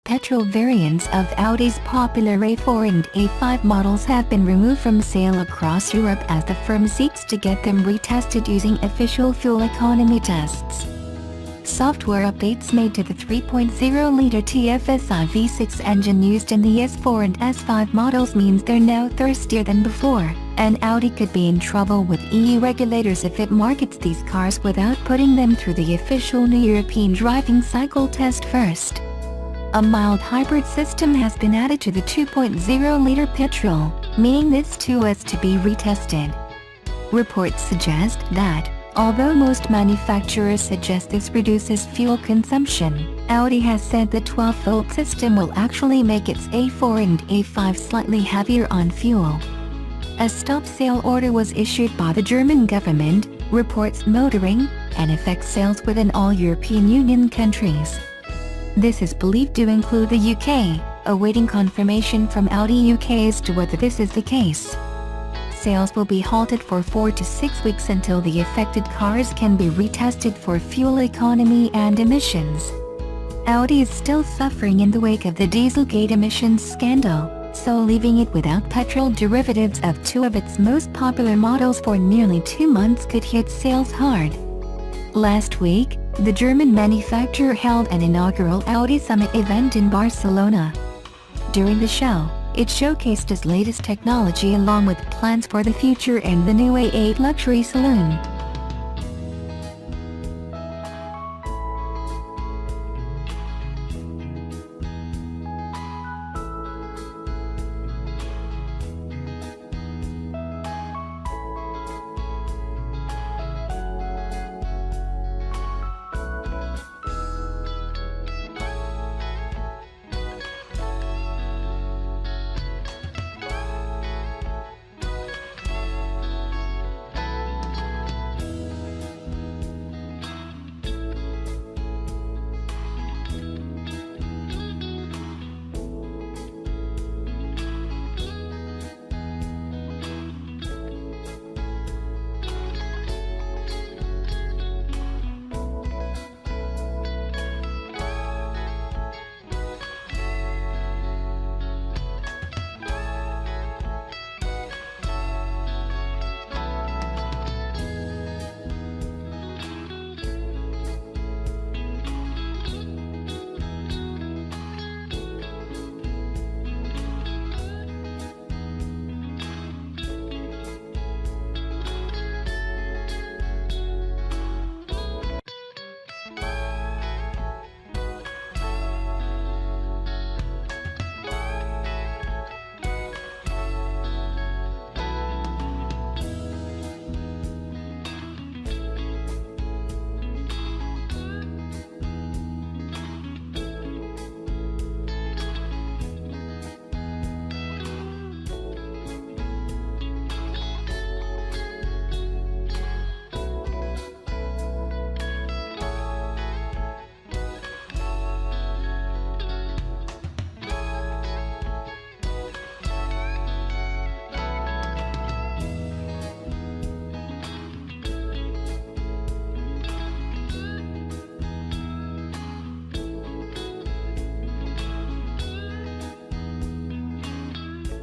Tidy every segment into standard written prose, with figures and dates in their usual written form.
Petrol variants of Audi's popular A4 and A5 models have been removed from sale across Europe as the firm seeks to get them retested using official fuel economy tests. Software updates made to the 3.0-liter TFSI V6 engine used in the S4 and S5 models means they're now thirstier than before, and Audi could be in trouble with EU regulators if it markets these cars without putting them through the official new European driving cycle test first. A mild hybrid system has been added to the 2.0-liter Petrol, meaning this too is to be retested. Reports suggest that, although most manufacturers suggest this reduces fuel consumption, Audi has said the 12-volt system will actually make its A4 and A5 slightly heavier on fuel. A stop sale order was issued by the German government, reports Motoring, and affects sales within all European Union countries. This is believed to include the UK, awaiting confirmation from Audi UK as to whether this is the case. Sales will be halted for 4 to 6 weeks until the affected cars can be retested for fuel economy and emissions. Audi is still suffering in the wake of the Dieselgate emissions scandal, so leaving it without petrol derivatives of two of its most popular models for nearly 2 months could hit sales hard. Last week, the German manufacturer held an inaugural Audi Summit event in Barcelona. During the show, it showcased its latest technology along with plans for the future and the new A8 luxury saloon.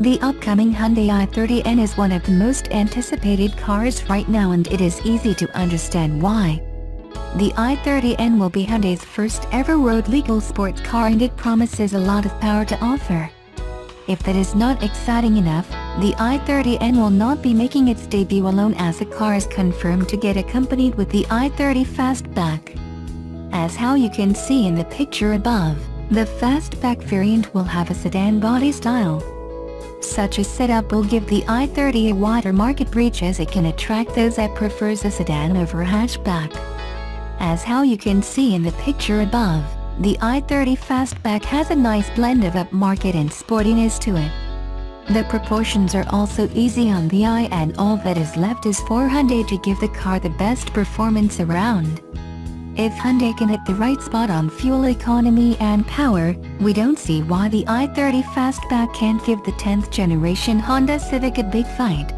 The upcoming Hyundai i30N is one of the most anticipated cars right now, and it is easy to understand why. The i30N will be Hyundai's first ever road legal sports car, and it promises a lot of power to offer. If that is not exciting enough, the i30N will not be making its debut alone, as the car is confirmed to get accompanied with the i30 Fastback. As how you can see in the picture above, the Fastback variant will have a sedan body style. Such a setup will give the i30 a wider market reach, as it can attract those that prefers a sedan over a hatchback. As how you can see in the picture above, the i30 Fastback has a nice blend of upmarket and sportiness to it. The proportions are also easy on the eye, and all that is left is for Hyundai to give the car the best performance around. If Hyundai can hit the right spot on fuel economy and power, we don't see why the i30 Fastback can't give the 10th generation Honda Civic a big fight.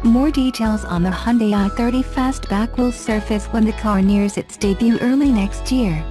More details on the Hyundai i30 Fastback will surface when the car nears its debut early next year.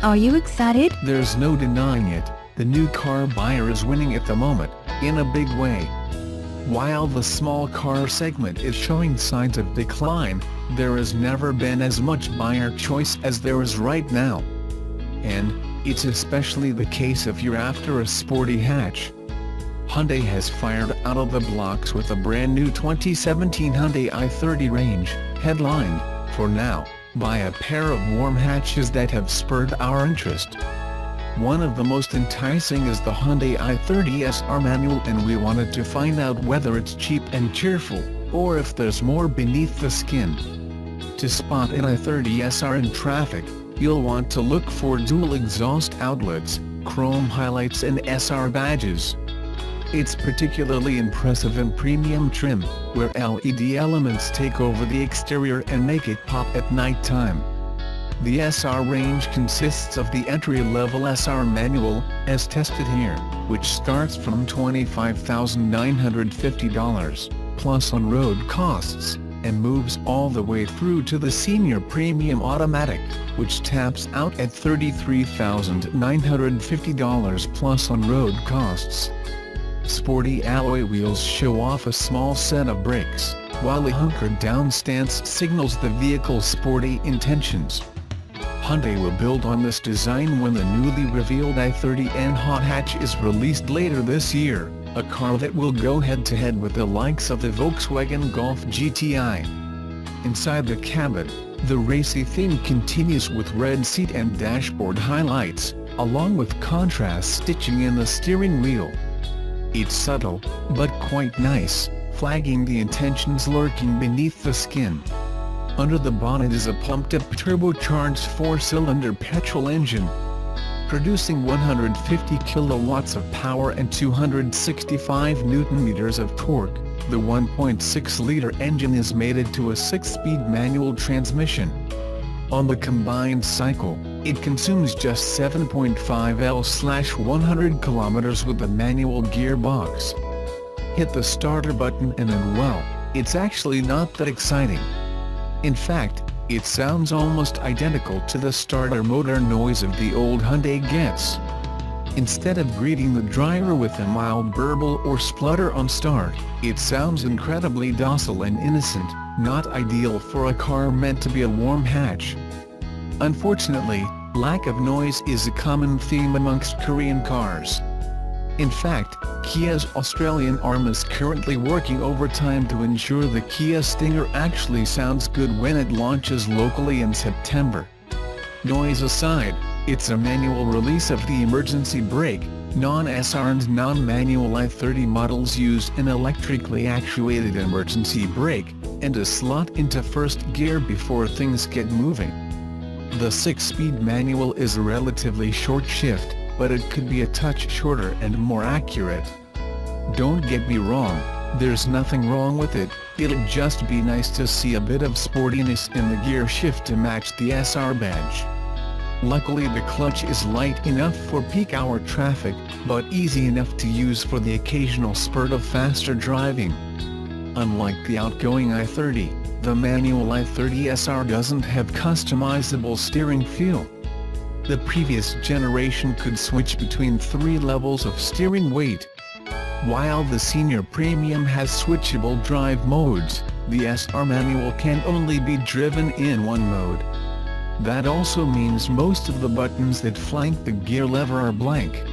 Are you excited? There's no denying it, the new car buyer is winning at the moment, in a big way. While the small car segment is showing signs of decline, there has never been as much buyer choice as there is right now. And it's especially the case if you're after a sporty hatch. Hyundai has fired out of the blocks with a brand new 2017 Hyundai i30 range, headlined, for now, by a pair of warm hatches that have spurred our interest. One of the most enticing is the Hyundai i30 SR manual, and we wanted to find out whether it's cheap and cheerful, or if there's more beneath the skin. To spot an i30 SR in traffic, you'll want to look for dual exhaust outlets, chrome highlights and SR badges. It's particularly impressive in premium trim, where LED elements take over the exterior and make it pop at nighttime. The SR range consists of the entry-level SR manual, as tested here, which starts from $25,950, plus on-road costs, and moves all the way through to the senior premium automatic, which taps out at $33,950 plus on-road costs. Sporty alloy wheels show off a small set of brakes, while a hunkered-down stance signals the vehicle's sporty intentions. Hyundai will build on this design when the newly revealed i30N hot hatch is released later this year, a car that will go head-to-head with the likes of the Volkswagen Golf GTI. Inside the cabin, the racy theme continues with red seat and dashboard highlights, along with contrast stitching in the steering wheel. It's subtle, but quite nice, flagging the intentions lurking beneath the skin. Under the bonnet is a pumped-up turbocharged 4-cylinder petrol engine. Producing 150 kilowatts of power and 265 newton-meters of torque, the 1.6-liter engine is mated to a 6-speed manual transmission. On the combined cycle, it consumes just 7.5 L/100 kilometers with the manual gearbox. Hit the starter button and then, well, it's actually not that exciting. In fact, it sounds almost identical to the starter motor noise of the old Hyundai Getz. Instead of greeting the driver with a mild burble or splutter on start, it sounds incredibly docile and innocent, not ideal for a car meant to be a warm hatch. Unfortunately, lack of noise is a common theme amongst Korean cars. In fact, Kia's Australian arm is currently working overtime to ensure the Kia Stinger actually sounds good when it launches locally in September. Noise aside, it's a manual release of the emergency brake. Non-SR and non-manual i30 models use an electrically actuated emergency brake, and a slot into first gear before things get moving. The 6-speed manual is a relatively short shift, but it could be a touch shorter and more accurate. Don't get me wrong, there's nothing wrong with it, it'll just be nice to see a bit of sportiness in the gear shift to match the SR badge. Luckily the clutch is light enough for peak hour traffic, but easy enough to use for the occasional spurt of faster driving. Unlike the outgoing i30, the manual i30 SR doesn't have customizable steering feel. The previous generation could switch between 3 levels of steering weight. While the senior premium has switchable drive modes, the SR manual can only be driven in one mode. That also means most of the buttons that flank the gear lever are blank.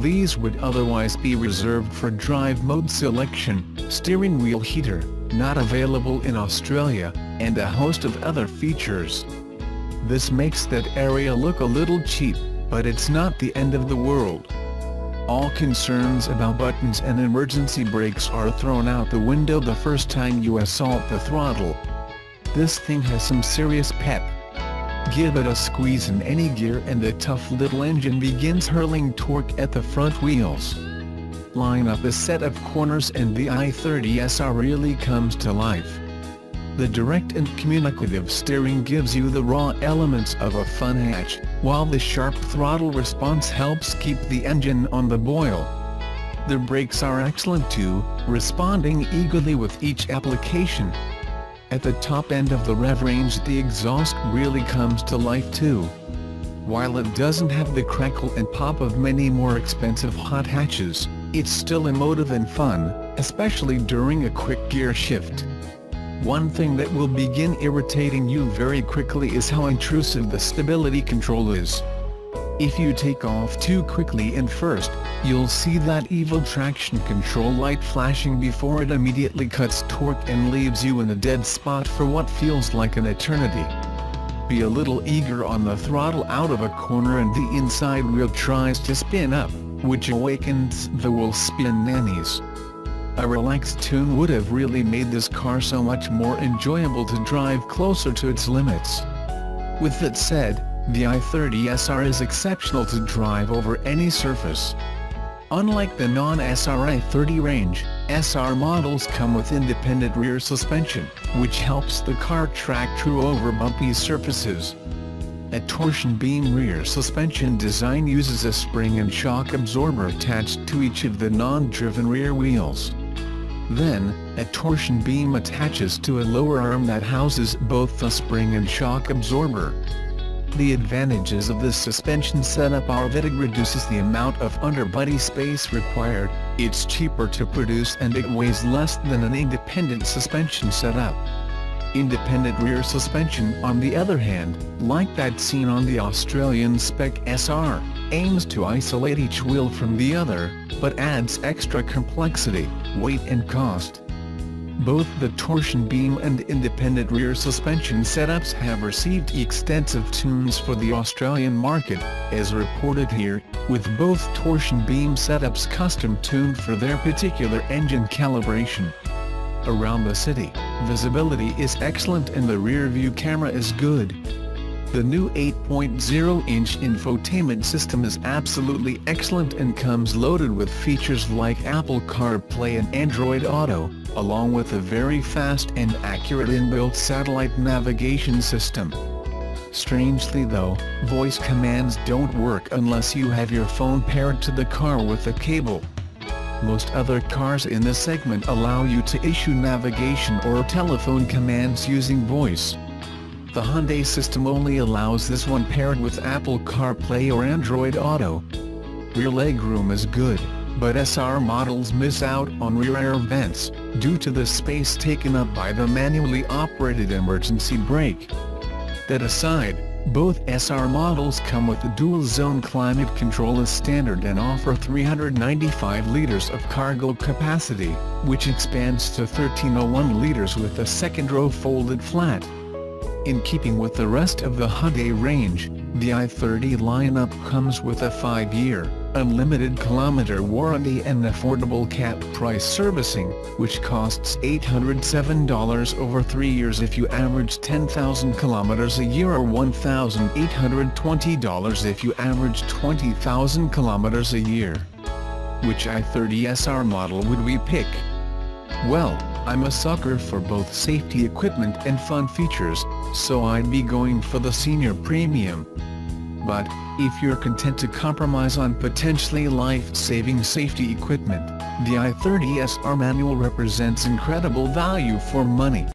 These would otherwise be reserved for drive mode selection, steering wheel heater, not available in Australia, and a host of other features. This makes that area look a little cheap, but it's not the end of the world. All concerns about buttons and emergency brakes are thrown out the window the first time you assault the throttle. This thing has some serious pep. Give it a squeeze in any gear and the tough little engine begins hurling torque at the front wheels. Line up a set of corners and the i30 SR really comes to life. The direct and communicative steering gives you the raw elements of a fun hatch, while the sharp throttle response helps keep the engine on the boil. The brakes are excellent too, responding eagerly with each application. At the top end of the rev range the exhaust really comes to life too. While it doesn't have the crackle and pop of many more expensive hot hatches, it's still emotive and fun, especially during a quick gear shift. One thing that will begin irritating you very quickly is how intrusive the stability control is. If you take off too quickly in first, you'll see that evil traction control light flashing before it immediately cuts torque and leaves you in a dead spot for what feels like an eternity. Be a little eager on the throttle out of a corner and the inside wheel tries to spin up, which awakens the will spin nannies. A relaxed tune would have really made this car so much more enjoyable to drive closer to its limits. With that said, the i30 SR is exceptional to drive over any surface. Unlike the non-SR i30 range, SR models come with independent rear suspension, which helps the car track true over bumpy surfaces. A torsion beam rear suspension design uses a spring and shock absorber attached to each of the non-driven rear wheels. Then, a torsion beam attaches to a lower arm that houses both the spring and shock absorber. The advantages of this suspension setup are that it reduces the amount of underbody space required, it's cheaper to produce, and it weighs less than an independent suspension setup. Independent rear suspension, on the other hand, like that seen on the Australian Spec SR, aims to isolate each wheel from the other, but adds extra complexity, weight and cost. Both the torsion beam and independent rear suspension setups have received extensive tunes for the Australian market, as reported here, with both torsion beam setups custom tuned for their particular engine calibration. Around the city, visibility is excellent and the rear view camera is good. The new 8.0-inch infotainment system is absolutely excellent and comes loaded with features like Apple CarPlay and Android Auto, along with a very fast and accurate inbuilt satellite navigation system. Strangely though, voice commands don't work unless you have your phone paired to the car with a cable. Most other cars in this segment allow you to issue navigation or telephone commands using voice. The Hyundai system only allows this one paired with Apple CarPlay or Android Auto. Rear legroom is good, but SR models miss out on rear air vents, due to the space taken up by the manually operated emergency brake. That aside, both SR models come with the dual-zone climate control as standard and offer 395 liters of cargo capacity, which expands to 1301 liters with a second-row folded flat. In keeping with the rest of the Hyundai range, the i30 lineup comes with a 5-year, unlimited kilometer warranty and affordable cap price servicing, which costs $807 over 3 years if you average 10,000 kilometers a year, or $1,820 if you average 20,000 kilometers a year. Which i30 SR model would we pick? Well, I'm a sucker for both safety equipment and fun features, so I'd be going for the Senior Premium. But, if you're content to compromise on potentially life-saving safety equipment, the i30 SR manual represents incredible value for money.